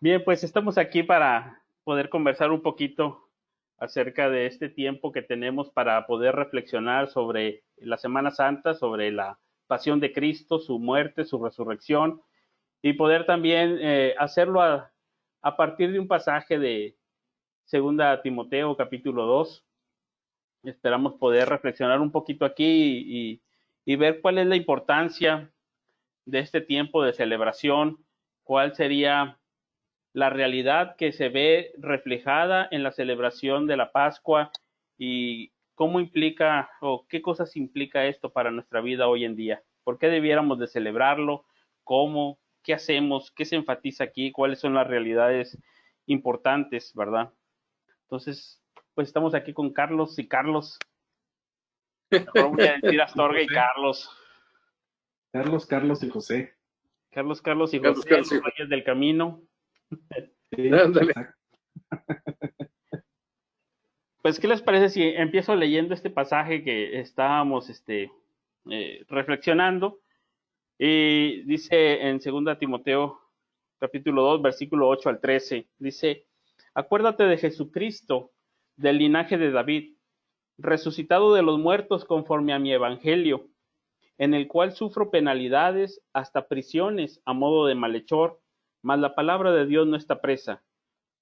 Bien, pues estamos aquí para poder conversar un poquito acerca de este tiempo que tenemos para poder reflexionar sobre la Semana Santa, sobre la pasión de Cristo, su muerte, su resurrección, y poder también hacerlo a partir de un pasaje de Segunda Timoteo, capítulo 2. Esperamos poder reflexionar un poquito aquí y ver cuál es la importancia de este tiempo de celebración, cuál sería la realidad que se ve reflejada en la celebración de la Pascua y cómo implica o qué cosas implica esto para nuestra vida hoy en día. ¿Por qué debiéramos de celebrarlo? ¿Cómo? ¿Qué hacemos? ¿Qué se enfatiza aquí? ¿Cuáles son las realidades importantes, verdad? Entonces, pues estamos aquí con Carlos y Carlos. Mejor voy a decir Y Astorga y José. Carlos. Carlos y José. Carlos y Carlos, José, Carlos, los hijo. reyes del camino. Sí, Ándale. exacto. Pues, ¿qué les parece si empiezo leyendo este pasaje que estábamos reflexionando? Y dice en 2 Timoteo capítulo 2 versículo 8 al 13, dice, acuérdate de Jesucristo, del linaje de David, resucitado de los muertos conforme a mi evangelio, en el cual sufro penalidades hasta prisiones a modo de malhechor, mas la palabra de Dios no está presa.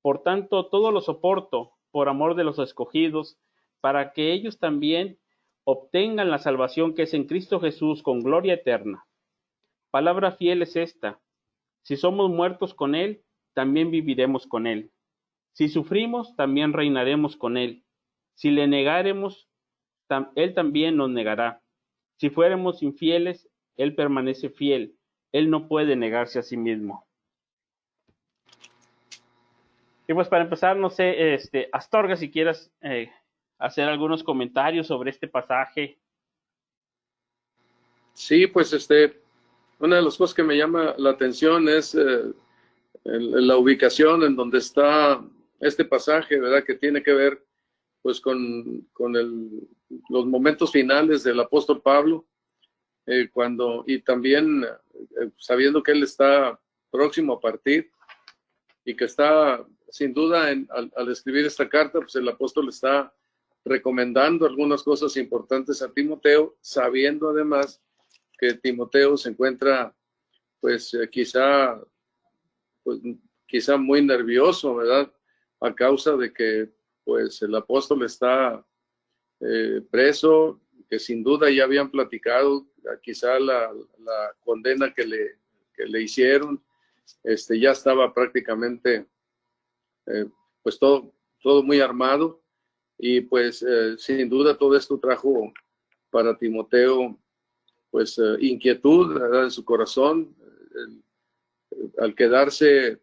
Por tanto, todo lo soporto por amor de los escogidos, para que ellos también obtengan la salvación que es en Cristo Jesús con gloria eterna. Palabra fiel es esta: si somos muertos con Él, también viviremos con Él. Si sufrimos, también reinaremos con Él. Si le negaremos, Él también nos negará. Si fuéramos infieles, Él permanece fiel. Él no puede negarse a sí mismo. Y pues para empezar, no sé, Astorga, si quieras hacer algunos comentarios sobre este pasaje. Sí, pues una de las cosas que me llama la atención es la ubicación en donde está este pasaje, ¿verdad? Que tiene que ver pues con los momentos finales del apóstol Pablo, y también sabiendo que él está próximo a partir y que está sin duda al escribir esta carta, pues el apóstol está recomendando algunas cosas importantes a Timoteo, sabiendo además que Timoteo se encuentra pues pues quizá muy nervioso, ¿verdad? A causa de que pues el apóstol está preso, que sin duda ya habían platicado quizá la condena que le hicieron, ya estaba prácticamente eh, pues todo muy armado y pues sin duda todo esto trajo para Timoteo pues inquietud, ¿verdad? En su corazón, al quedarse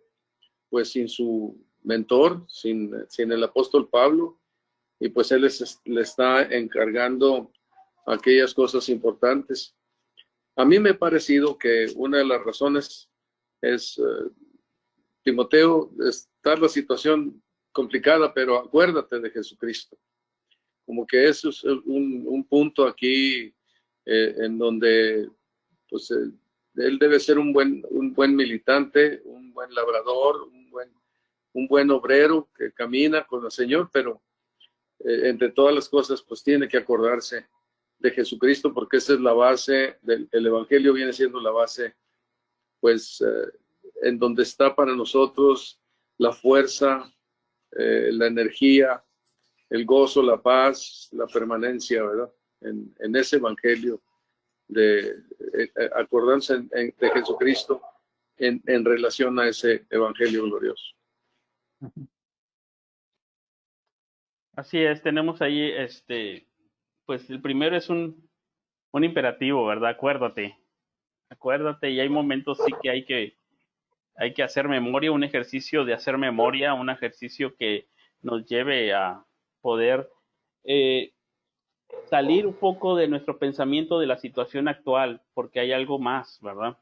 pues sin su mentor, sin el apóstol Pablo, y pues él le está encargando aquellas cosas importantes. A mí me ha parecido que una de las razones es, Timoteo, está la situación complicada, pero acuérdate de Jesucristo. Como que eso es un punto aquí en donde pues él debe ser un buen militante, un buen labrador, un buen obrero que camina con el Señor, pero entre todas las cosas pues tiene que acordarse de Jesucristo porque esa es la base el Evangelio, viene siendo la base pues en donde está para nosotros la fuerza, la energía, el gozo, la paz, la permanencia, ¿verdad? En ese evangelio de acordarse de Jesucristo en relación a ese evangelio glorioso. Así es, tenemos ahí, pues el primero es un imperativo, ¿verdad? Acuérdate, acuérdate, y hay momentos sí que hay que hacer memoria, un ejercicio de hacer memoria, un ejercicio que nos lleve a poder eh, salir un poco de nuestro pensamiento de la situación actual, porque hay algo más, ¿verdad?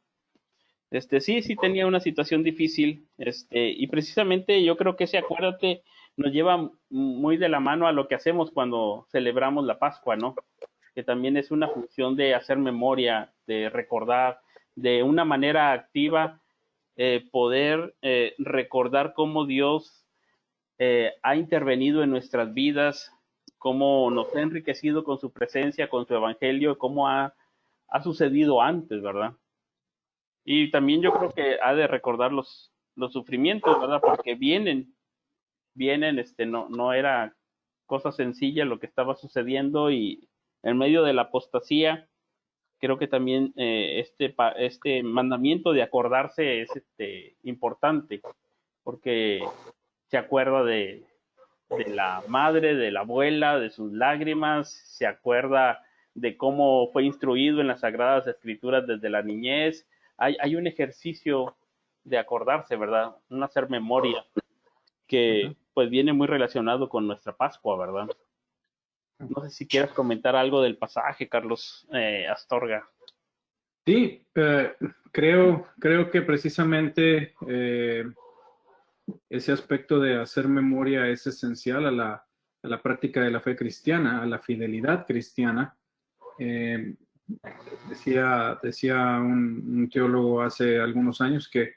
Sí tenía una situación difícil, y precisamente yo creo que ese acuérdate nos lleva muy de la mano a lo que hacemos cuando celebramos la Pascua, ¿no? Que también es una función de hacer memoria, de recordar, de una manera activa, poder recordar cómo Dios ha intervenido en nuestras vidas, cómo nos ha enriquecido con su presencia, con su evangelio, cómo ha sucedido antes, ¿verdad? Y también yo creo que ha de recordar los sufrimientos, ¿verdad? Porque vienen, no era cosa sencilla lo que estaba sucediendo, y en medio de la apostasía, creo que también este mandamiento de acordarse es importante, porque se acuerda de la madre, de la abuela, de sus lágrimas, se acuerda de cómo fue instruido en las Sagradas Escrituras desde la niñez. Hay un ejercicio de acordarse, ¿verdad? Un hacer memoria que pues viene muy relacionado con nuestra Pascua, ¿verdad? No sé si quieras comentar algo del pasaje, Carlos Astorga. Sí, creo que precisamente ese aspecto de hacer memoria es esencial a la práctica de la fe cristiana, a la fidelidad cristiana. Decía un teólogo hace algunos años que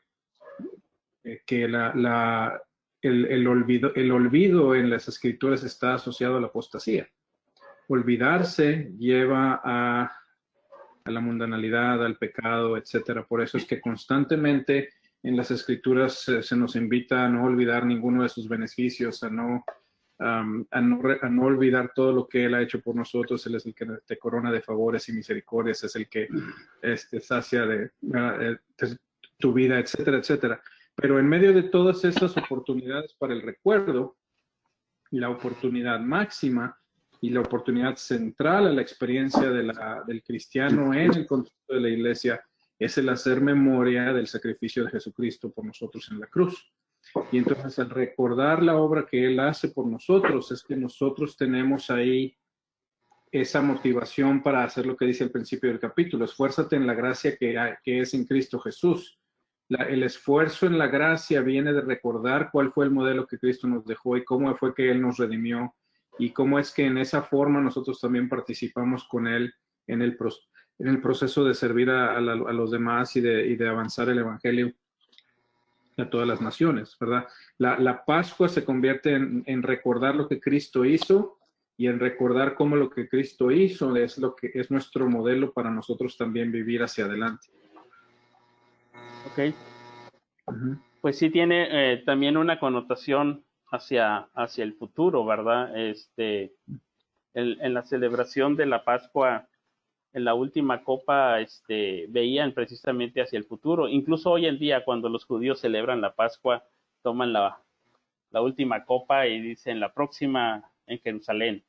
el olvido en las escrituras está asociado a la apostasía. Olvidarse lleva a la mundanalidad, al pecado, etcétera. Por eso es que constantemente en las escrituras se nos invita a no olvidar ninguno de sus beneficios, a no olvidar todo lo que Él ha hecho por nosotros. Él es el que te corona de favores y misericordias, es el que sacia de tu vida, etcétera, etcétera. Pero en medio de todas esas oportunidades para el recuerdo, la oportunidad máxima y la oportunidad central a la experiencia del cristiano en el contexto de la iglesia es el hacer memoria del sacrificio de Jesucristo por nosotros en la cruz. Y entonces, al recordar la obra que Él hace por nosotros, es que nosotros tenemos ahí esa motivación para hacer lo que dice al principio del capítulo: esfuérzate en la gracia que es en Cristo Jesús. El esfuerzo en la gracia viene de recordar cuál fue el modelo que Cristo nos dejó y cómo fue que Él nos redimió, y cómo es que en esa forma nosotros también participamos con Él en el proceso de servir a los demás y de avanzar el Evangelio a todas las naciones, ¿verdad? La Pascua se convierte en recordar lo que Cristo hizo, y en recordar cómo lo que Cristo hizo es lo que es nuestro modelo para nosotros también vivir hacia adelante. Ok. Pues sí tiene también una connotación hacia el futuro, ¿verdad? En la celebración de la Pascua, en la última copa, veían precisamente hacia el futuro. Incluso hoy en día, cuando los judíos celebran la Pascua, toman la última copa y dicen la próxima en Jerusalén.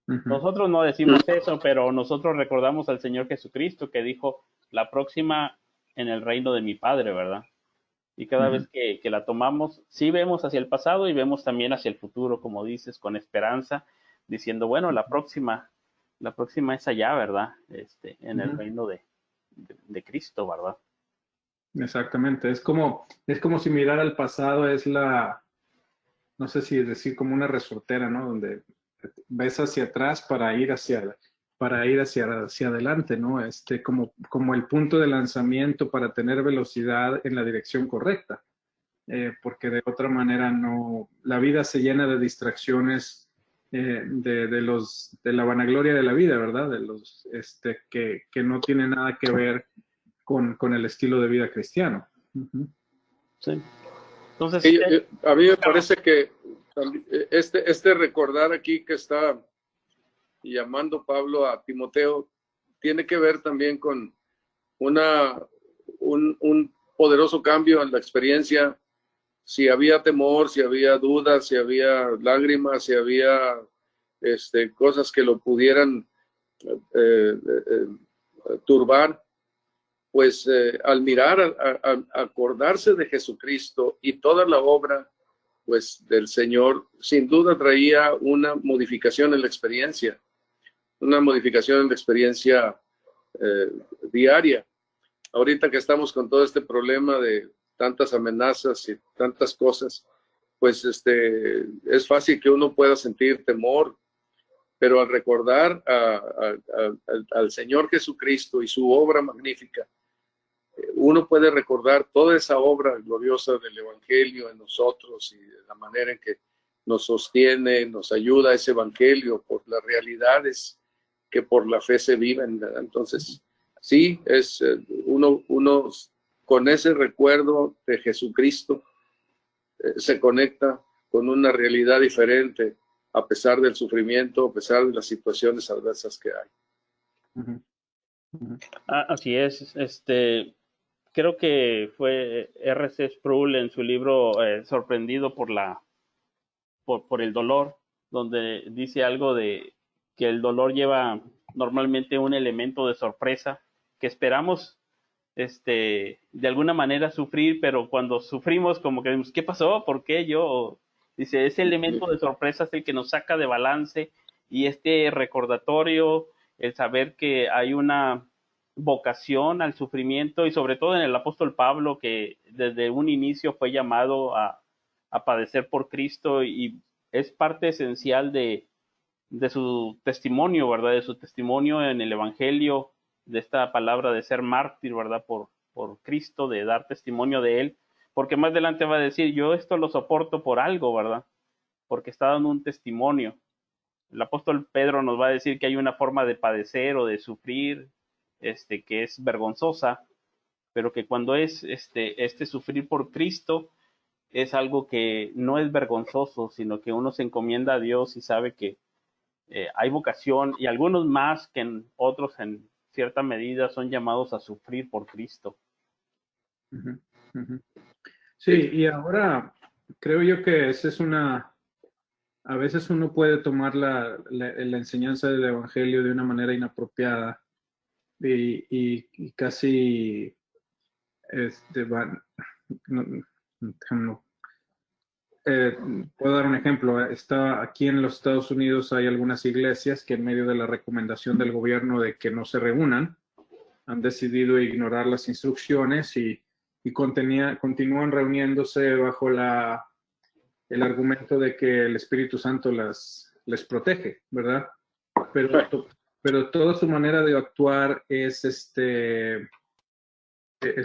Nosotros no decimos eso, pero nosotros recordamos al Señor Jesucristo, que dijo la próxima en el reino de mi Padre, ¿verdad? Y cada vez que la tomamos, sí vemos hacia el pasado y vemos también hacia el futuro, como dices, con esperanza, diciendo, bueno, la próxima es allá, ¿verdad? En el reino de Cristo, ¿verdad? Exactamente, es como si mirar al pasado no sé si decir como una resortera, ¿no? Donde ves hacia atrás para ir hacia adelante, ¿no? Como el punto de lanzamiento para tener velocidad en la dirección correcta, porque de otra manera la vida se llena de distracciones, de la vanagloria de la vida, ¿verdad? Que no tiene nada que ver con el estilo de vida cristiano. Sí. Entonces, sí, a mí me parece que este recordar aquí que está llamando Pablo a Timoteo tiene que ver también con un poderoso cambio en la experiencia. Si había temor, si había dudas, si había lágrimas, si había cosas que lo pudieran turbar, pues al mirar, al acordarse de Jesucristo y toda la obra pues del Señor, sin duda traía una modificación en la experiencia, diaria. Ahorita que estamos con todo este problema de tantas amenazas y tantas cosas, pues es fácil que uno pueda sentir temor, pero al recordar al Señor Jesucristo y su obra magnífica, uno puede recordar toda esa obra gloriosa del Evangelio en nosotros y de la manera en que nos sostiene, nos ayuda ese Evangelio por las realidades que por la fe se viven, ¿verdad? Entonces, sí, es uno con ese recuerdo de Jesucristo se conecta con una realidad diferente a pesar del sufrimiento, a pesar de las situaciones adversas que hay. Ujú, ujú. Así es, creo que fue R.C. Sproul en su libro Sorprendido por el dolor, donde dice algo de que el dolor lleva normalmente un elemento de sorpresa, que esperamos de alguna manera sufrir, pero cuando sufrimos como que decimos, ¿qué pasó? ¿Por qué yo? Dice, ese elemento de sorpresa es el que nos saca de balance, y este recordatorio, el saber que hay una vocación al sufrimiento, y sobre todo en el apóstol Pablo, que desde un inicio fue llamado a padecer por Cristo, y es parte esencial de su testimonio, ¿verdad? De su testimonio en el Evangelio, de esta palabra de ser mártir, ¿verdad? Por Cristo, de dar testimonio de Él, porque más adelante va a decir, yo esto lo soporto por algo, ¿verdad? Porque está dando un testimonio. El apóstol Pedro nos va a decir que hay una forma de padecer o de sufrir, que es vergonzosa, pero que cuando es este sufrir por Cristo, es algo que no es vergonzoso, sino que uno se encomienda a Dios y sabe que hay vocación, y algunos más que en otros en cierta medida son llamados a sufrir por Cristo. Ujú, ujú. Sí, y ahora creo yo que esa es a veces uno puede tomar la enseñanza del Evangelio de una manera inapropiada y casi, van, no, no, eh, puedo dar un ejemplo. Está aquí en los Estados Unidos hay algunas iglesias que en medio de la recomendación del gobierno de que no se reúnan, han decidido ignorar las instrucciones y continúan reuniéndose bajo el argumento de que el Espíritu Santo les protege, ¿verdad? Pero, pero toda su manera de actuar es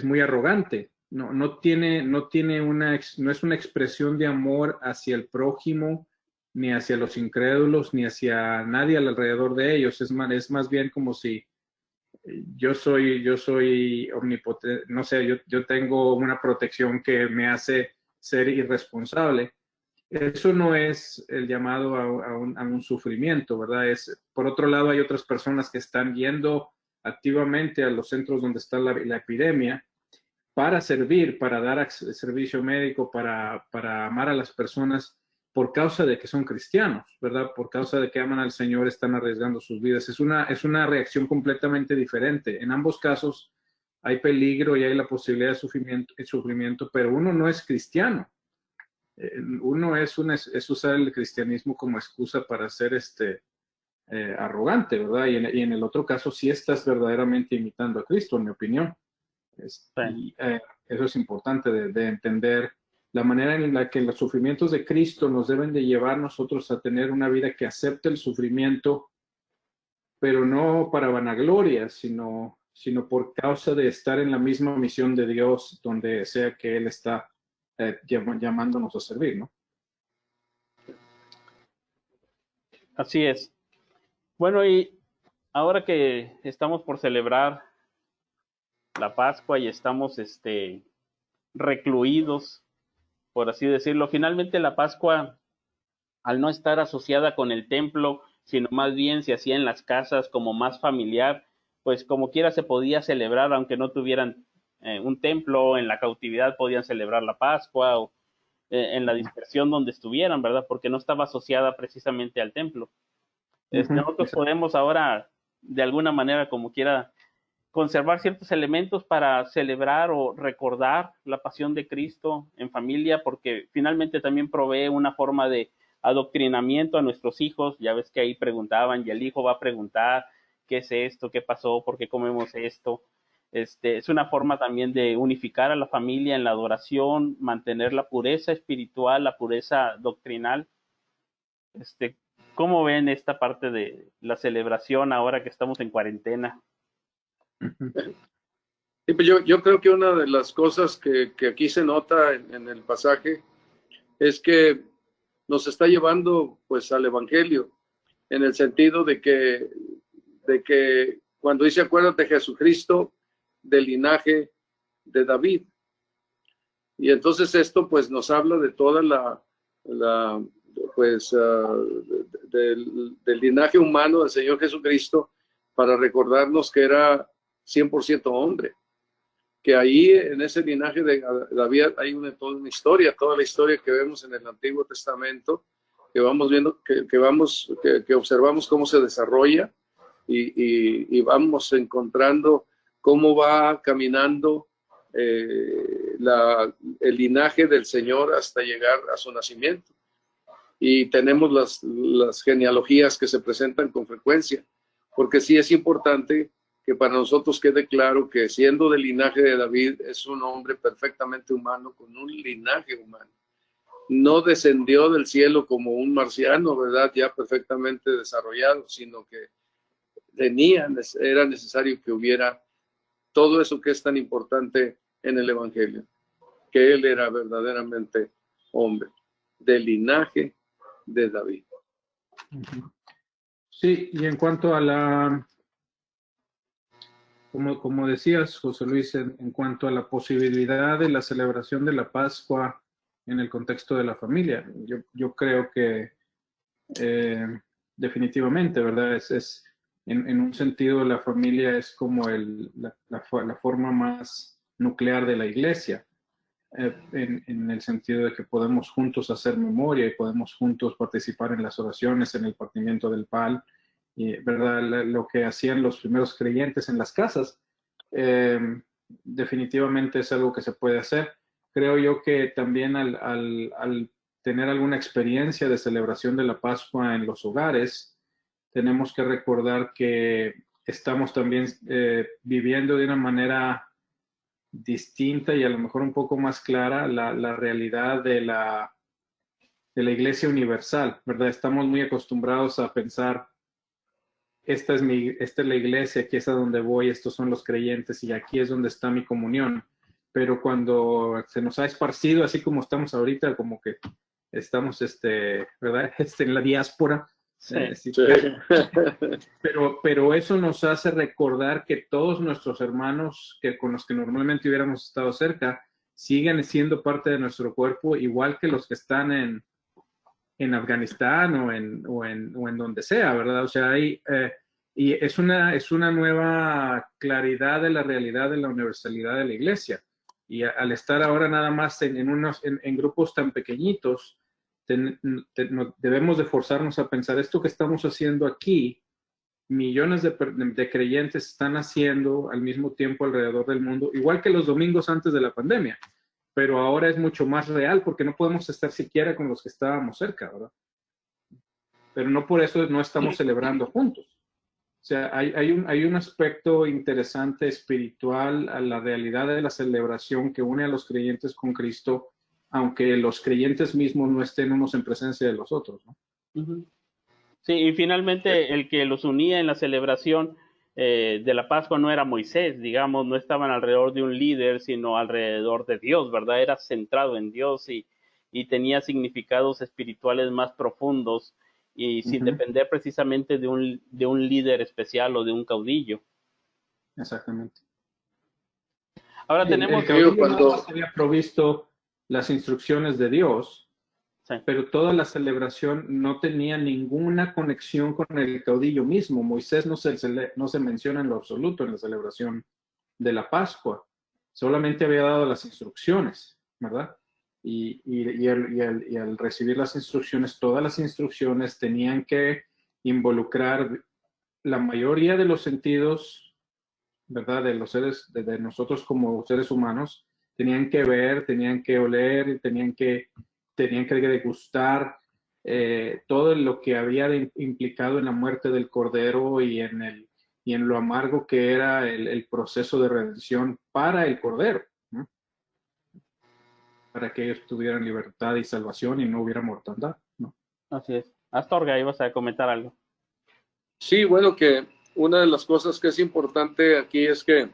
muy arrogante. No es una expresión de amor hacia el prójimo, ni hacia los incrédulos, ni hacia nadie alrededor de ellos. Es más bien como si yo soy omnipotente, no sé, yo tengo una protección que me hace ser irresponsable. Eso no es el llamado a un sufrimiento, ¿verdad? Por otro lado, hay otras personas que están yendo activamente a los centros donde está la epidemia para servir, para dar servicio médico, para amar a las personas por causa de que son cristianos, ¿verdad? Por causa de que aman al Señor, están arriesgando sus vidas. Es una reacción completamente diferente. En ambos casos hay peligro y hay la posibilidad de sufrimiento, pero uno no es cristiano. Uno es usar el cristianismo como excusa para ser arrogante, ¿verdad? Y en el otro caso sí estás verdaderamente imitando a Cristo, en mi opinión. Sí. Y eso es importante de entender la manera en la que los sufrimientos de Cristo nos deben de llevar nosotros a tener una vida que acepte el sufrimiento, pero no para vanagloria, sino por causa de estar en la misma misión de Dios, donde sea que Él está llamándonos a servir, ¿no? Así es. Bueno, y ahora que estamos por celebrar la Pascua y estamos recluidos, por así decirlo, finalmente la Pascua, al no estar asociada con el templo, sino más bien se hacía en las casas como más familiar, pues como quiera se podía celebrar, aunque no tuvieran un templo. En la cautividad podían celebrar la Pascua, o en la dispersión donde estuvieran, ¿verdad? Porque no estaba asociada precisamente al templo. Nosotros podemos ahora, de alguna manera, como quiera, conservar ciertos elementos para celebrar o recordar la pasión de Cristo en familia, porque finalmente también provee una forma de adoctrinamiento a nuestros hijos. Ya ves que ahí preguntaban, y el hijo va a preguntar, ¿qué es esto? ¿Qué pasó? ¿Por qué comemos esto? Es una forma también de unificar a la familia en la adoración, mantener la pureza espiritual, la pureza doctrinal. Este, ¿Cómo ven esta parte de la celebración ahora que estamos en cuarentena? Sí, pues yo creo que una de las cosas que aquí se nota en el pasaje es que nos está llevando pues al Evangelio, en el sentido de que cuando dice acuérdate Jesucristo del linaje de David. Y entonces esto pues nos habla de toda la pues del linaje humano del Señor Jesucristo, para recordarnos que era 100% hombre, que ahí en ese linaje de David hay toda una historia, toda la historia que vemos en el Antiguo Testamento, que vamos viendo, que observamos cómo se desarrolla y vamos encontrando cómo va caminando el linaje del Señor hasta llegar a su nacimiento. Y tenemos las genealogías que se presentan con frecuencia, porque sí es importante que para nosotros quede claro que siendo del linaje de David es un hombre perfectamente humano, con un linaje humano. No descendió del cielo como un marciano, ¿verdad? Ya perfectamente desarrollado, sino que era necesario que hubiera todo eso que es tan importante en el Evangelio, que él era verdaderamente hombre, del linaje de David. Sí, y en cuanto a como decías, José Luis, en cuanto a la posibilidad de la celebración de la Pascua en el contexto de la familia, yo creo que definitivamente, ¿verdad? En un sentido, la familia es como la forma más nuclear de la iglesia, en el sentido de que podemos juntos hacer memoria y podemos juntos participar en las oraciones, en el partimiento del pan, y, ¿verdad? Lo que hacían los primeros creyentes en las casas, eh, definitivamente es algo que se puede hacer. Creo yo que también al tener alguna experiencia de celebración de la Pascua en los hogares, tenemos que recordar que estamos también viviendo de una manera distinta y a lo mejor un poco más clara la realidad de la iglesia universal, ¿verdad? Estamos muy acostumbrados a pensar, esta es la iglesia, aquí es a donde voy, estos son los creyentes y aquí es donde está mi comunión. Pero cuando se nos ha esparcido, así como estamos ahorita, como que estamos, ¿verdad? En la diáspora. Sí. Sí, pero eso nos hace recordar que todos nuestros hermanos con los que normalmente hubiéramos estado cerca siguen siendo parte de nuestro cuerpo, igual que los que están en Afganistán o en donde sea, ¿verdad? O sea, y es una nueva claridad de la realidad de la universalidad de la iglesia. Y al estar ahora nada más en grupos tan pequeñitos, debemos de forzarnos a pensar, esto que estamos haciendo aquí, millones de creyentes están haciendo al mismo tiempo alrededor del mundo, igual que los domingos antes de la pandemia, pero ahora es mucho más real porque no podemos estar siquiera con los que estábamos cerca, ¿verdad? Pero no por eso no estamos celebrando juntos. O sea, hay un aspecto interesante espiritual a la realidad de la celebración que une a los creyentes con Cristo, aunque los creyentes mismos no estén unos en presencia de los otros, ¿no? Uh-huh. Sí, y finalmente el que los unía en la celebración de la Pascua no era Moisés, digamos, no estaban alrededor de un líder, sino alrededor de Dios, ¿verdad? Era centrado en Dios y tenía significados espirituales más profundos y sin depender precisamente de un líder especial o de un caudillo. Exactamente. Ahora tenemos... El caudillo no había provisto las instrucciones de Dios, sí, pero toda la celebración no tenía ninguna conexión con el caudillo mismo. Moisés no se menciona en lo absoluto en la celebración de la Pascua. Solamente había dado las instrucciones, ¿verdad? Y al recibir las instrucciones, todas las instrucciones tenían que involucrar la mayoría de los sentidos, ¿verdad? De los seres, de nosotros como seres humanos, tenían que ver, tenían que oler, tenían que degustar todo lo que había implicado en la muerte del Cordero y en lo amargo que era el proceso de redención para el Cordero, ¿no? Para que ellos tuvieran libertad y salvación y no hubiera mortandad, ¿no? Así es. Astorga, ibas a comentar algo. Sí, bueno, que una de las cosas que es importante aquí es que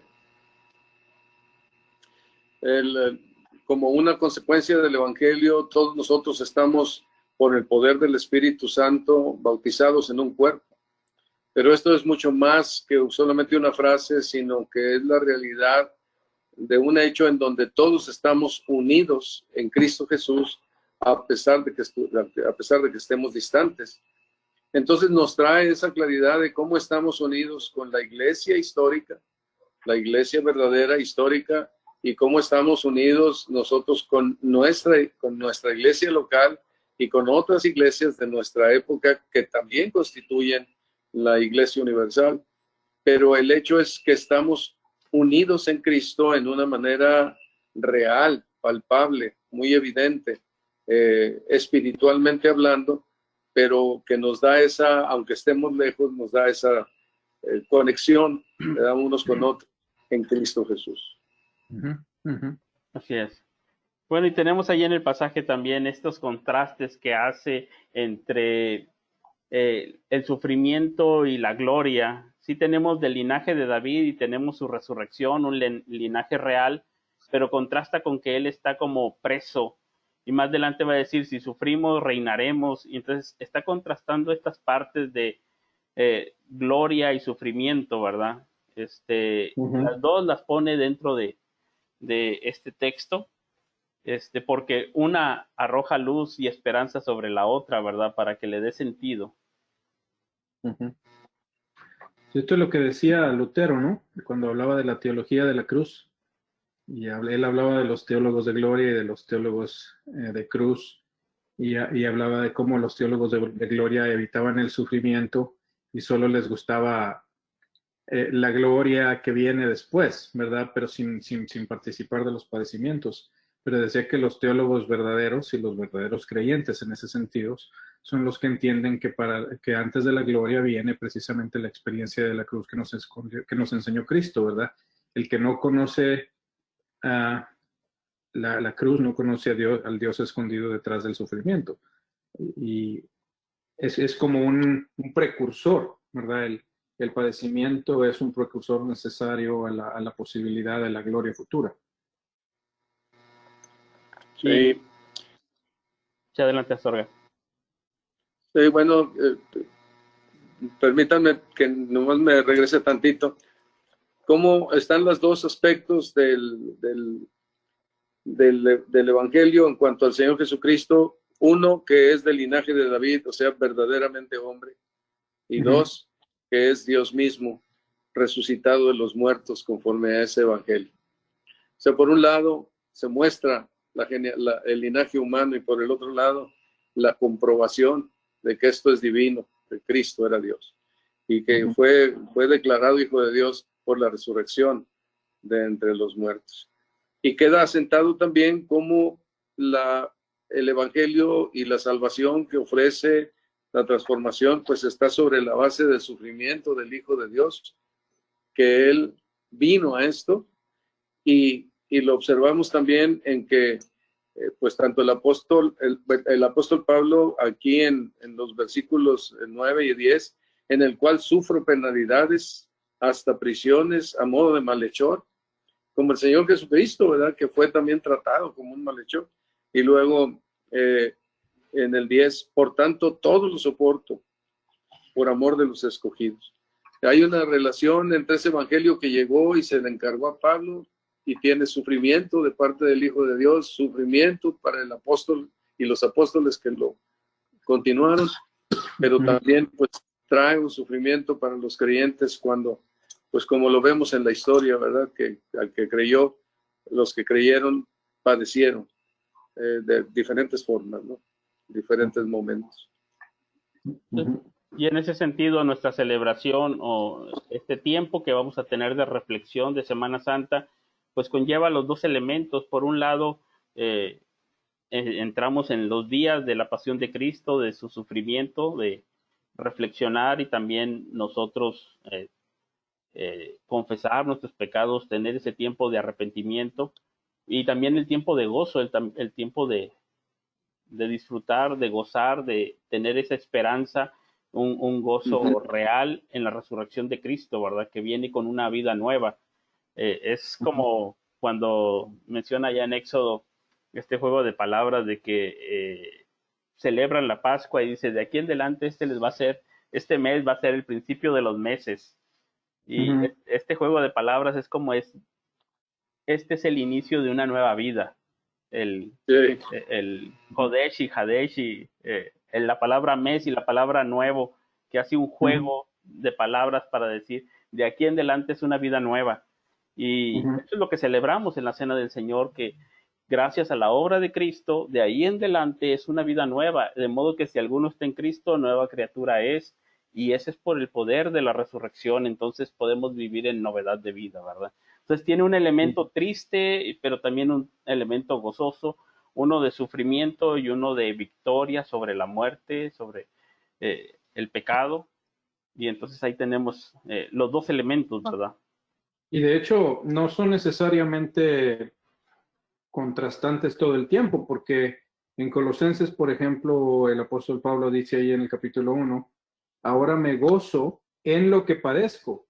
como una consecuencia del Evangelio, todos nosotros estamos por el poder del Espíritu Santo bautizados en un cuerpo. Pero esto es mucho más que solamente una frase, sino que es la realidad de un hecho en donde todos estamos unidos en Cristo Jesús, a pesar de que estemos distantes. Entonces nos trae esa claridad de cómo estamos unidos con la iglesia histórica, la iglesia verdadera histórica, y cómo estamos unidos nosotros con nuestra iglesia local y con otras iglesias de nuestra época que también constituyen la iglesia universal. Pero el hecho es que estamos unidos en Cristo en una manera real, palpable, muy evidente, espiritualmente hablando, pero que nos da esa, aunque estemos lejos, nos da esa conexión, ¿verdad? Unos con otros en Cristo Jesús. Así es. Bueno, y tenemos ahí en el pasaje también estos contrastes que hace entre el sufrimiento y la gloria. Sí tenemos del linaje de David y tenemos su resurrección, un linaje real, pero contrasta con que él está como preso. Y más adelante va a decir, si sufrimos, reinaremos. Y entonces está contrastando estas partes de gloria y sufrimiento, ¿verdad? Las dos las pone dentro de este texto, porque una arroja luz y esperanza sobre la otra, ¿verdad? Para que le dé sentido. Esto es lo que decía Lutero, ¿no? Cuando hablaba de la teología de la cruz. Y él hablaba de los teólogos de gloria y de los teólogos de cruz. Y hablaba de cómo los teólogos de gloria evitaban el sufrimiento y solo les gustaba la gloria que viene después, ¿verdad? Pero sin participar de los padecimientos. Pero decía que los teólogos verdaderos y los verdaderos creyentes en ese sentido son los que entienden que antes de la gloria viene precisamente la experiencia de la cruz que nos enseñó Cristo, ¿verdad? El que no conoce la cruz, no conoce a Dios, al Dios escondido detrás del sufrimiento. Y es como un precursor, ¿verdad? El padecimiento es un precursor necesario a la posibilidad de la gloria futura. Sí. Sí, adelante, Astorga. Sí, bueno, permítanme que nomás me regrese tantito. ¿Cómo están los dos aspectos del Evangelio en cuanto al Señor Jesucristo? Uno, que es del linaje de David, o sea, verdaderamente hombre. Y dos, que es Dios mismo, resucitado de los muertos conforme a ese Evangelio. O sea, por un lado se muestra el linaje humano y por el otro lado la comprobación de que esto es divino, que Cristo era Dios y que fue declarado Hijo de Dios por la resurrección de entre los muertos. Y queda asentado también como el Evangelio y la salvación que ofrece la transformación, pues está sobre la base del sufrimiento del Hijo de Dios, que Él vino a esto y lo observamos también en que pues tanto el apóstol Pablo aquí en los versículos 9 y 10, en el cual sufre penalidades hasta prisiones a modo de malhechor, como el Señor Jesucristo, ¿verdad? Que fue también tratado como un malhechor. Y luego en el 10, por tanto, todo lo soporto por amor de los escogidos. Hay una relación entre ese evangelio que llegó y se le encargó a Pablo y tiene sufrimiento de parte del Hijo de Dios, sufrimiento para el apóstol y los apóstoles que lo continuaron, pero también pues trae un sufrimiento para los creyentes cuando, pues como lo vemos en la historia, ¿verdad? Que al que creyó, los que creyeron padecieron de diferentes formas, ¿no? Diferentes momentos. Y en ese sentido, nuestra celebración o este tiempo que vamos a tener de reflexión de Semana Santa, pues conlleva los dos elementos. Por un lado, entramos en los días de la pasión de Cristo, de su sufrimiento, de reflexionar y también nosotros confesar nuestros pecados, tener ese tiempo de arrepentimiento y también el tiempo de gozo, el tiempo de disfrutar, de gozar, de tener esa esperanza, un gozo real en la resurrección de Cristo, ¿verdad? Que viene con una vida nueva. Es como cuando menciona ya en Éxodo este juego de palabras de que celebran la Pascua y dice, de aquí en adelante este mes va a ser el principio de los meses. Y este juego de palabras es como este es el inicio de una nueva vida. El Hodesh y Hadesh y la palabra mes y la palabra nuevo, que hace un juego de palabras para decir, de aquí en adelante es una vida nueva. Y eso es lo que celebramos en la Cena del Señor, que gracias a la obra de Cristo, de ahí en adelante es una vida nueva, de modo que si alguno está en Cristo, nueva criatura es, y ese es por el poder de la resurrección, entonces podemos vivir en novedad de vida, ¿verdad? Entonces tiene un elemento triste, pero también un elemento gozoso, uno de sufrimiento y uno de victoria sobre la muerte, sobre el pecado, y entonces ahí tenemos los dos elementos, ¿verdad? Y de hecho, no son necesariamente contrastantes todo el tiempo, porque en Colosenses, por ejemplo, el apóstol Pablo dice ahí en el capítulo 1, ahora me gozo en lo que padezco.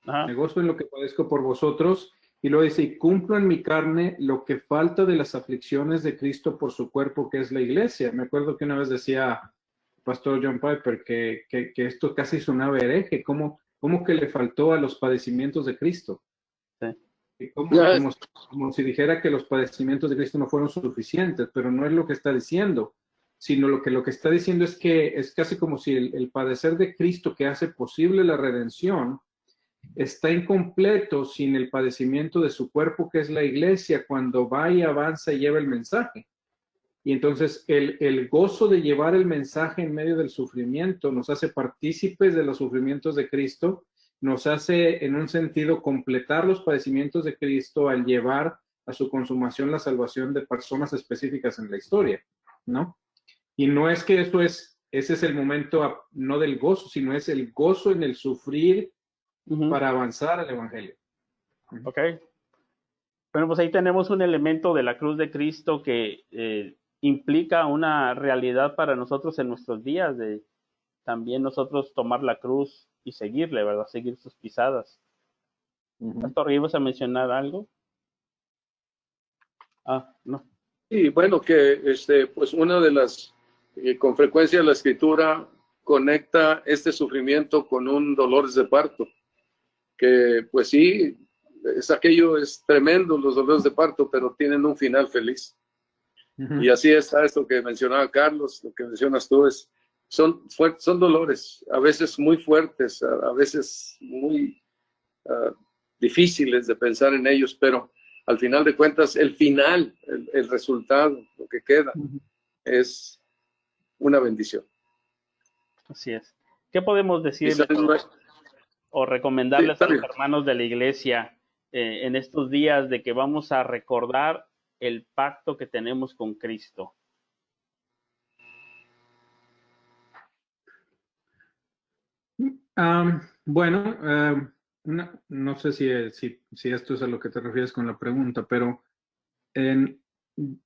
Me gozo en lo que padezco por vosotros. Y luego dice, y cumplo en mi carne lo que falta de las aflicciones de Cristo por su cuerpo, que es la iglesia. Me acuerdo que una vez decía el pastor John Piper que esto casi sonaba hereje. ¿Cómo que le faltó a los padecimientos de Cristo? Sí. Como si dijera que los padecimientos de Cristo no fueron suficientes, pero no es lo que está diciendo, sino lo que está diciendo es que es casi como si el padecer de Cristo que hace posible la redención está incompleto sin el padecimiento de su cuerpo, que es la iglesia, cuando va y avanza y lleva el mensaje. Y entonces el gozo de llevar el mensaje en medio del sufrimiento nos hace partícipes de los sufrimientos de Cristo, nos hace en un sentido completar los padecimientos de Cristo al llevar a su consumación la salvación de personas específicas en la historia, ¿no? Y no es que ese es el momento no del gozo, sino es el gozo en el sufrir para avanzar al Evangelio. Ok. Bueno, pues ahí tenemos un elemento de la cruz de Cristo que implica una realidad para nosotros en nuestros días, de también nosotros tomar la cruz y seguirle, ¿verdad? Seguir sus pisadas. Pastor, ¿ibas a mencionar algo? No. Y bueno, que pues una de las, con frecuencia la Escritura conecta este sufrimiento con un dolor de parto, que pues sí, es tremendo los dolores de parto, pero tienen un final feliz. Y así está esto que mencionaba Carlos, lo que mencionas tú, son dolores, a veces muy fuertes, a veces muy difíciles de pensar en ellos, pero al final de cuentas, el final, el resultado, lo que queda, es una bendición. Así es. ¿Qué podemos decirle o recomendarles a los hermanos de la iglesia en estos días de que vamos a recordar el pacto que tenemos con Cristo? Bueno, no sé si esto es a lo que te refieres con la pregunta, pero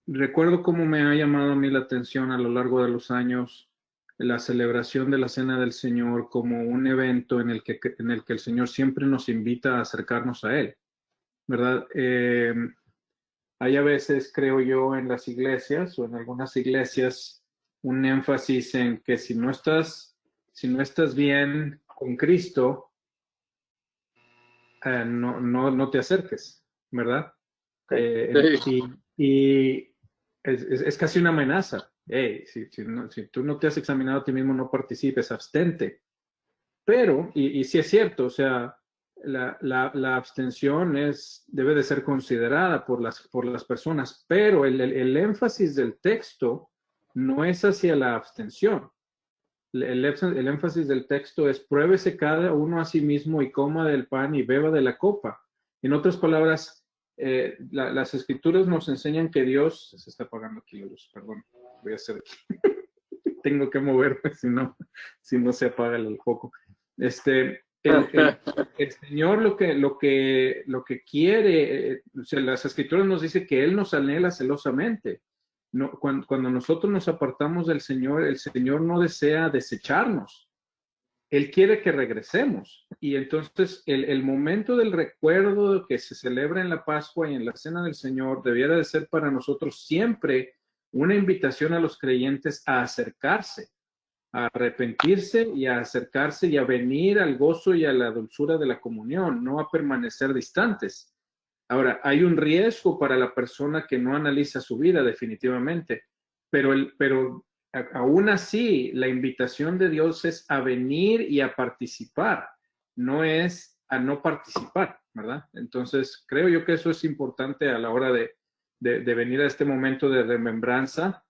recuerdo cómo me ha llamado a mí la atención a lo largo de los años la celebración de la Cena del Señor como un evento en el que el Señor siempre nos invita a acercarnos a Él, ¿verdad? Hay a veces, creo yo, en las iglesias o en algunas iglesias un énfasis en que si no estás bien con Cristo, no te acerques, ¿verdad? Y es casi una amenaza. Hey, si tú no te has examinado a ti mismo, no participes, abstente. Pero, y sí es cierto, o sea, la abstención debe de ser considerada por las personas, pero el énfasis del texto no es hacia la abstención. El énfasis del texto es pruébese cada uno a sí mismo y coma del pan y beba de la copa. En otras palabras, las escrituras nos enseñan que Dios... Se está apagando aquí la luz, perdón, voy a hacer aquí. Tengo que moverme, si no se apaga el foco. El Señor lo que quiere, o sea, las escrituras nos dicen que Él nos anhela celosamente. No, cuando nosotros nos apartamos del Señor, el Señor no desea desecharnos. Él quiere que regresemos. Y entonces el momento del recuerdo que se celebra en la Pascua y en la Cena del Señor debiera de ser para nosotros siempre una invitación a los creyentes a acercarse, a arrepentirse y a acercarse y a venir al gozo y a la dulzura de la comunión, no a permanecer distantes. Ahora, hay un riesgo para la persona que no analiza su vida definitivamente, pero aún así la invitación de Dios es a venir y a participar, no es a no participar, ¿verdad? Entonces, creo yo que eso es importante a la hora de venir a este momento de remembranza.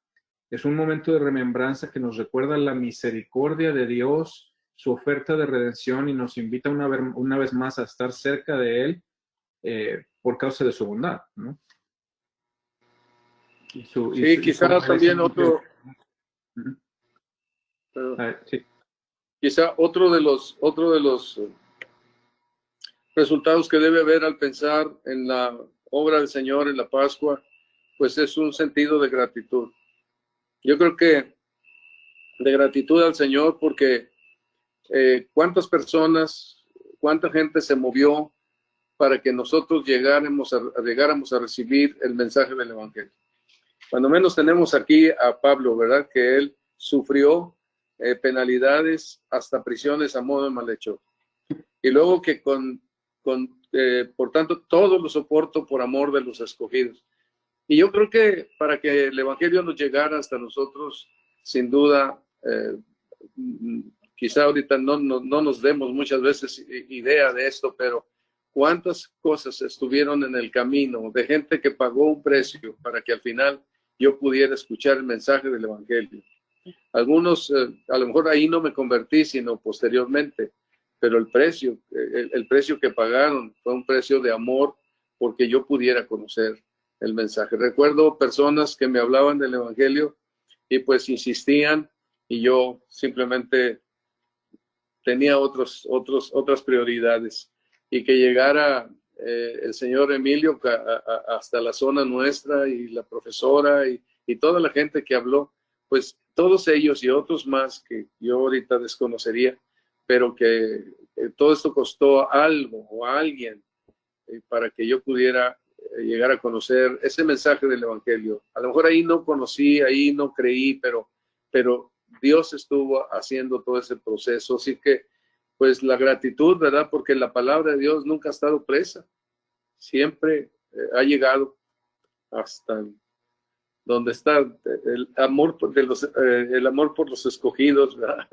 Es un momento de remembranza que nos recuerda la misericordia de Dios, su oferta de redención y nos invita una vez más a estar cerca de Él por causa de su bondad, ¿no? Sí, quizá también otro, sí. quizá otro de los resultados que debe haber al pensar en la obra del Señor en la Pascua, pues es un sentido de gratitud. Yo creo que de gratitud al Señor porque cuántas personas, cuánta gente se movió para que nosotros llegáramos a recibir el mensaje del Evangelio. Cuando menos tenemos aquí a Pablo, ¿verdad? Que él sufrió penalidades hasta prisiones a modo de malhechor. Y luego que por tanto, todo lo soporto por amor de los escogidos. Y yo creo que para que el Evangelio nos llegara hasta nosotros, sin duda, quizá ahorita no nos demos muchas veces idea de esto, pero cuántas cosas estuvieron en el camino de gente que pagó un precio para que al final yo pudiera escuchar el mensaje del Evangelio. Algunos, a lo mejor ahí no me convertí, sino posteriormente, pero el precio que pagaron fue un precio de amor porque yo pudiera conocer el mensaje. Recuerdo personas que me hablaban del Evangelio y pues insistían y yo simplemente tenía otras prioridades y que llegara el señor Emilio hasta la zona nuestra y la profesora y toda la gente que habló, pues todos ellos y otros más que yo ahorita desconocería, pero que todo esto costó algo o a alguien para que yo pudiera llegar a conocer ese mensaje del Evangelio. A lo mejor ahí no conocí, ahí no creí, pero Dios estuvo haciendo todo ese proceso. Así que, pues la gratitud, ¿verdad? Porque la palabra de Dios nunca ha estado presa. Siempre ha llegado hasta donde está el amor el amor por los escogidos, ¿verdad?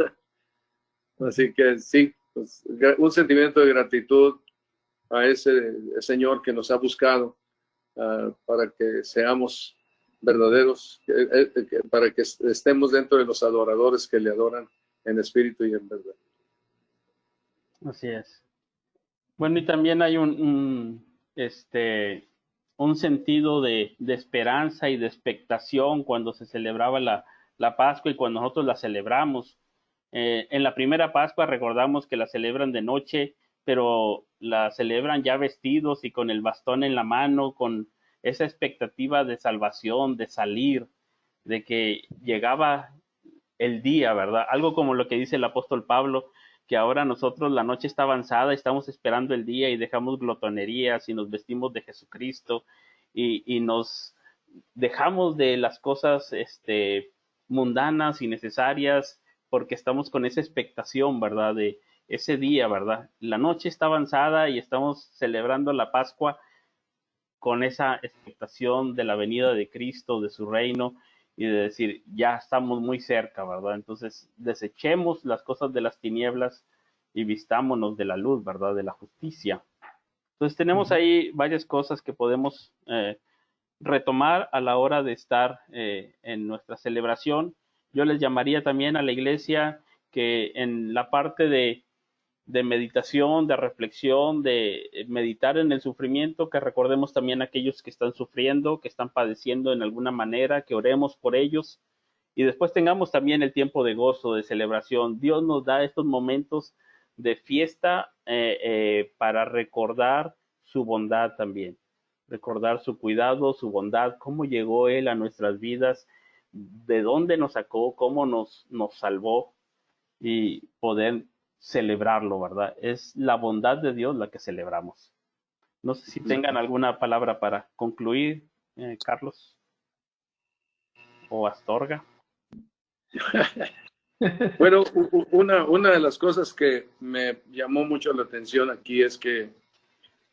Así que sí, pues, un sentimiento de gratitud a ese Señor que nos ha buscado para que seamos verdaderos, para que estemos dentro de los adoradores que le adoran en espíritu y en verdad. Así es. Bueno, y también hay un sentido de esperanza y de expectación cuando se celebraba la Pascua y cuando nosotros la celebramos. En la primera Pascua recordamos que la celebran de noche, pero la celebran ya vestidos y con el bastón en la mano, con esa expectativa de salvación, de salir, de que llegaba el día, ¿verdad? Algo como lo que dice el apóstol Pablo, que ahora nosotros la noche está avanzada, estamos esperando el día y dejamos glotonerías y nos vestimos de Jesucristo y nos dejamos de las cosas mundanas y necesarias porque estamos con esa expectación, ¿verdad? De ese día, ¿verdad? La noche está avanzada y estamos celebrando la Pascua con esa expectación de la venida de Cristo, de su reino y de decir, ya estamos muy cerca, ¿verdad? Entonces, desechemos las cosas de las tinieblas y vistámonos de la luz, ¿verdad? De la justicia. Entonces, tenemos ahí varias cosas que podemos retomar a la hora de estar en nuestra celebración. Yo les llamaría también a la iglesia que en la parte de meditación, de reflexión, de meditar en el sufrimiento, que recordemos también a aquellos que están sufriendo, que están padeciendo en alguna manera, que oremos por ellos y después tengamos también el tiempo de gozo, de celebración. Dios nos da estos momentos de fiesta para recordar su bondad también, recordar su cuidado, su bondad, cómo llegó Él a nuestras vidas, de dónde nos sacó, cómo nos salvó y poder celebrarlo, ¿verdad? Es la bondad de Dios la que celebramos. No sé si tengan alguna palabra para concluir, Carlos o Astorga. Bueno, una de las cosas que me llamó mucho la atención aquí es que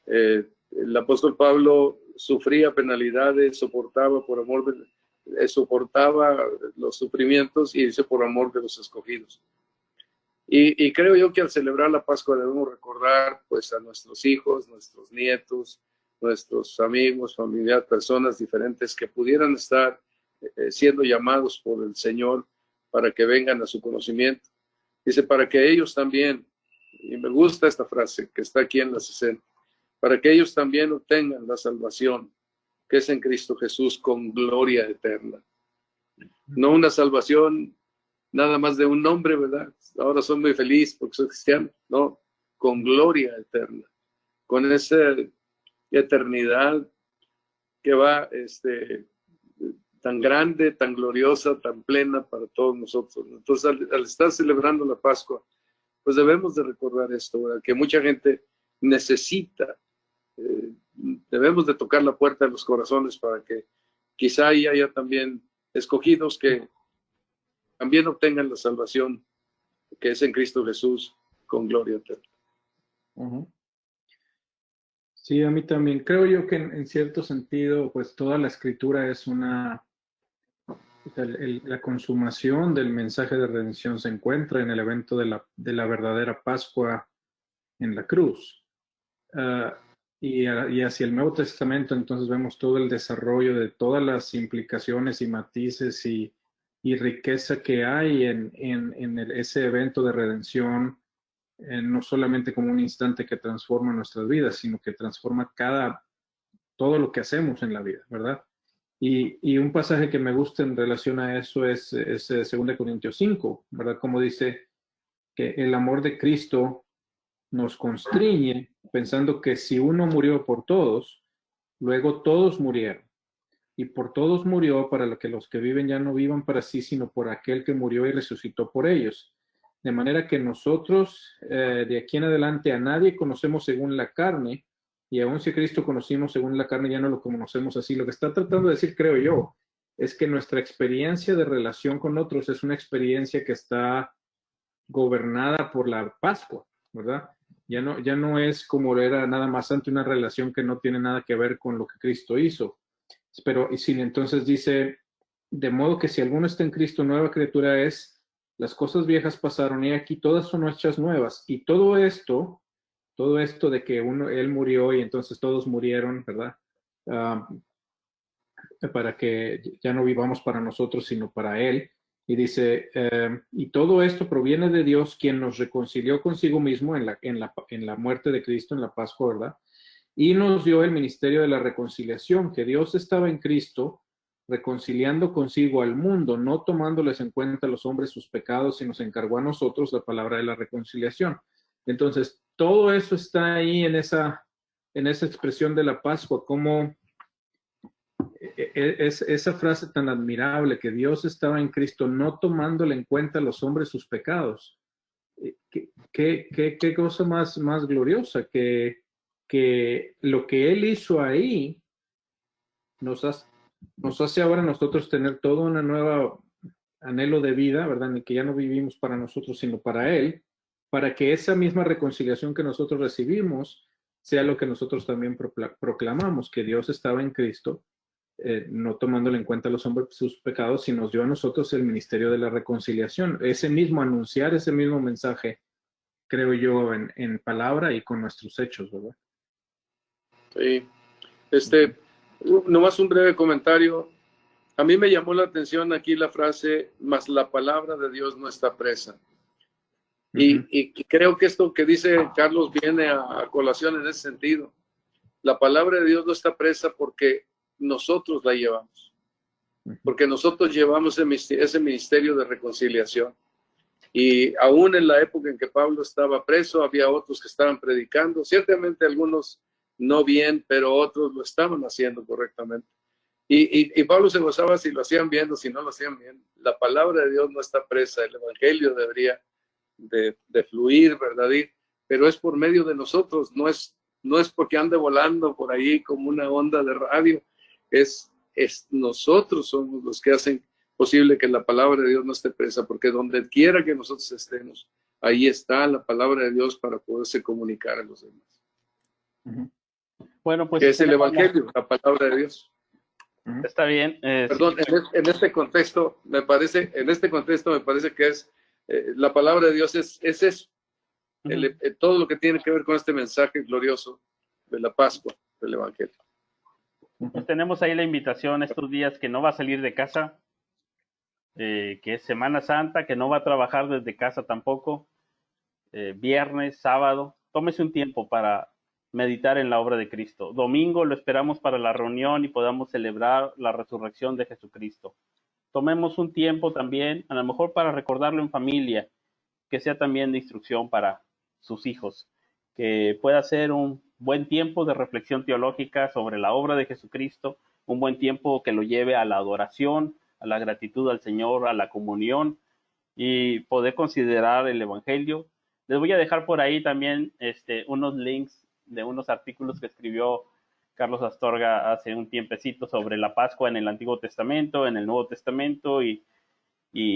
el apóstol Pablo sufría penalidades, soportaba los sufrimientos y dice por amor de los escogidos. Y creo yo que al celebrar la Pascua debemos recordar pues a nuestros hijos, nuestros nietos, nuestros amigos, familiares, personas diferentes que pudieran estar siendo llamados por el Señor para que vengan a su conocimiento. Dice, para que ellos también, y me gusta esta frase que está aquí en la 60, para que ellos también obtengan la salvación que es en Cristo Jesús con gloria eterna. No una salvación nada más de un nombre, ¿verdad? Ahora soy muy feliz porque soy cristiano. No, con gloria eterna, con esa eternidad que va tan grande, tan gloriosa, tan plena para todos nosotros. Entonces, al estar celebrando la Pascua, pues debemos de recordar esto, ¿verdad? Que mucha gente necesita, debemos de tocar la puerta de los corazones para que quizá ahí haya también escogidos que también obtengan la salvación que es en Cristo Jesús con gloria eterna. Sí, a mí también. Creo yo que en cierto sentido, pues toda la escritura es una, la consumación del mensaje de redención se encuentra en el evento de la verdadera Pascua en la cruz. Y hacia el Nuevo Testamento, entonces vemos todo el desarrollo de todas las implicaciones y matices y riqueza que hay en ese evento de redención, no solamente como un instante que transforma nuestras vidas, sino que transforma todo lo que hacemos en la vida, ¿verdad? Y un pasaje que me gusta en relación a eso es 2 Corintios 5, ¿verdad? Como dice que el amor de Cristo nos constriñe, pensando que si uno murió por todos, luego todos murieron. Y por todos murió para que los que viven ya no vivan para sí, sino por aquel que murió y resucitó por ellos. De manera que nosotros, de aquí en adelante, a nadie conocemos según la carne, y aun si Cristo conocimos según la carne, ya no lo conocemos así. Lo que está tratando de decir, creo yo, es que nuestra experiencia de relación con otros es una experiencia que está gobernada por la Pascua, ¿verdad? Ya no es como era nada más ante una relación que no tiene nada que ver con lo que Cristo hizo. Pero y si entonces dice, de modo que si alguno está en Cristo, nueva criatura es, las cosas viejas pasaron y aquí todas son hechas nuevas. Y todo esto de que él murió y entonces todos murieron, ¿verdad? Para que ya no vivamos para nosotros, sino para Él. Y dice, y todo esto proviene de Dios, quien nos reconcilió consigo mismo en la muerte de Cristo, en la Pascua, ¿verdad? Y nos dio el ministerio de la reconciliación, que Dios estaba en Cristo reconciliando consigo al mundo, no tomándoles en cuenta a los hombres sus pecados, sino se encargó a nosotros la palabra de la reconciliación. Entonces, todo eso está ahí en esa expresión de la Pascua, como es esa frase tan admirable, que Dios estaba en Cristo no tomándole en cuenta a los hombres sus pecados. ¿Qué cosa más gloriosa? Que lo que Él hizo ahí nos hace ahora nosotros tener todo una nueva anhelo de vida, ¿verdad? En el que ya no vivimos para nosotros, sino para Él, para que esa misma reconciliación que nosotros recibimos sea lo que nosotros también proclamamos, que Dios estaba en Cristo, no tomándole en cuenta a los hombres sus pecados, y nos dio a nosotros el ministerio de la reconciliación. Ese mismo anunciar, ese mismo mensaje, creo yo, en palabra y con nuestros hechos, ¿verdad? Sí. Nomás un breve comentario. A mí me llamó la atención aquí la frase, mas la palabra de Dios no está presa. Y creo que esto que dice Carlos viene a colación en ese sentido. La palabra de Dios no está presa porque nosotros la llevamos. Porque nosotros llevamos ese ministerio de reconciliación. Y aún en la época en que Pablo estaba preso, había otros que estaban predicando. Ciertamente algunos no bien, pero otros lo estaban haciendo correctamente. Y Pablo se gozaba si lo hacían bien o si no lo hacían bien. La palabra de Dios no está presa, el evangelio debería de fluir, ¿verdad? Pero es por medio de nosotros, no es porque ande volando por ahí como una onda de radio, es nosotros somos los que hacen posible que la palabra de Dios no esté presa, porque donde quiera que nosotros estemos, ahí está la palabra de Dios para poderse comunicar a los demás. Bueno, pues que es el Evangelio, la palabra de Dios. Está bien. Perdón, Sí. en este contexto me parece que es la palabra de Dios es eso. Todo lo que tiene que ver con este mensaje glorioso de la Pascua, del Evangelio. Pues tenemos ahí la invitación estos días que no va a salir de casa, que es Semana Santa, que no va a trabajar desde casa tampoco, viernes, sábado. Tómese un tiempo para meditar en la obra de Cristo. Domingo lo esperamos para la reunión y podamos celebrar la resurrección de Jesucristo. Tomemos un tiempo también, a lo mejor para recordarlo en familia, que sea también de instrucción para sus hijos, que pueda ser un buen tiempo de reflexión teológica sobre la obra de Jesucristo, un buen tiempo que lo lleve a la adoración, a la gratitud al Señor, a la comunión y poder considerar el Evangelio. Les voy a dejar por ahí también unos links de unos artículos que escribió Carlos Astorga hace un tiempecito sobre la Pascua en el Antiguo Testamento, en el Nuevo Testamento y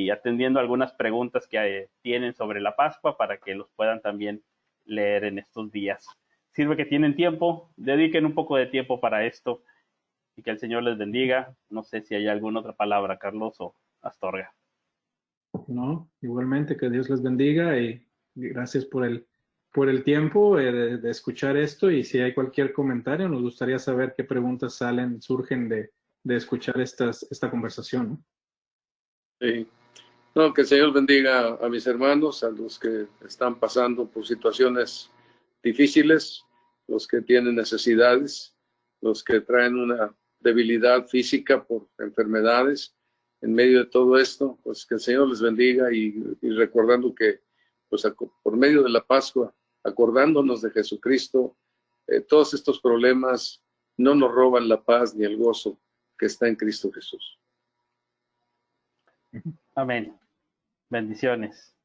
atendiendo algunas preguntas que tienen sobre la Pascua para que los puedan también leer en estos días. Sirve que tienen tiempo, dediquen un poco de tiempo para esto y que el Señor les bendiga. No sé si hay alguna otra palabra, Carlos o Astorga. No, igualmente que Dios les bendiga y gracias por el tiempo de escuchar esto, y si hay cualquier comentario nos gustaría saber qué preguntas surgen de escuchar esta conversación, ¿no? Sí. No, que el Señor bendiga a mis hermanos, a los que están pasando por situaciones difíciles, los que tienen necesidades, los que traen una debilidad física por enfermedades. En medio de todo esto, pues que el Señor les bendiga y recordando que, pues por medio de la Pascua, acordándonos de Jesucristo, todos estos problemas no nos roban la paz ni el gozo que está en Cristo Jesús. Amén. Bendiciones.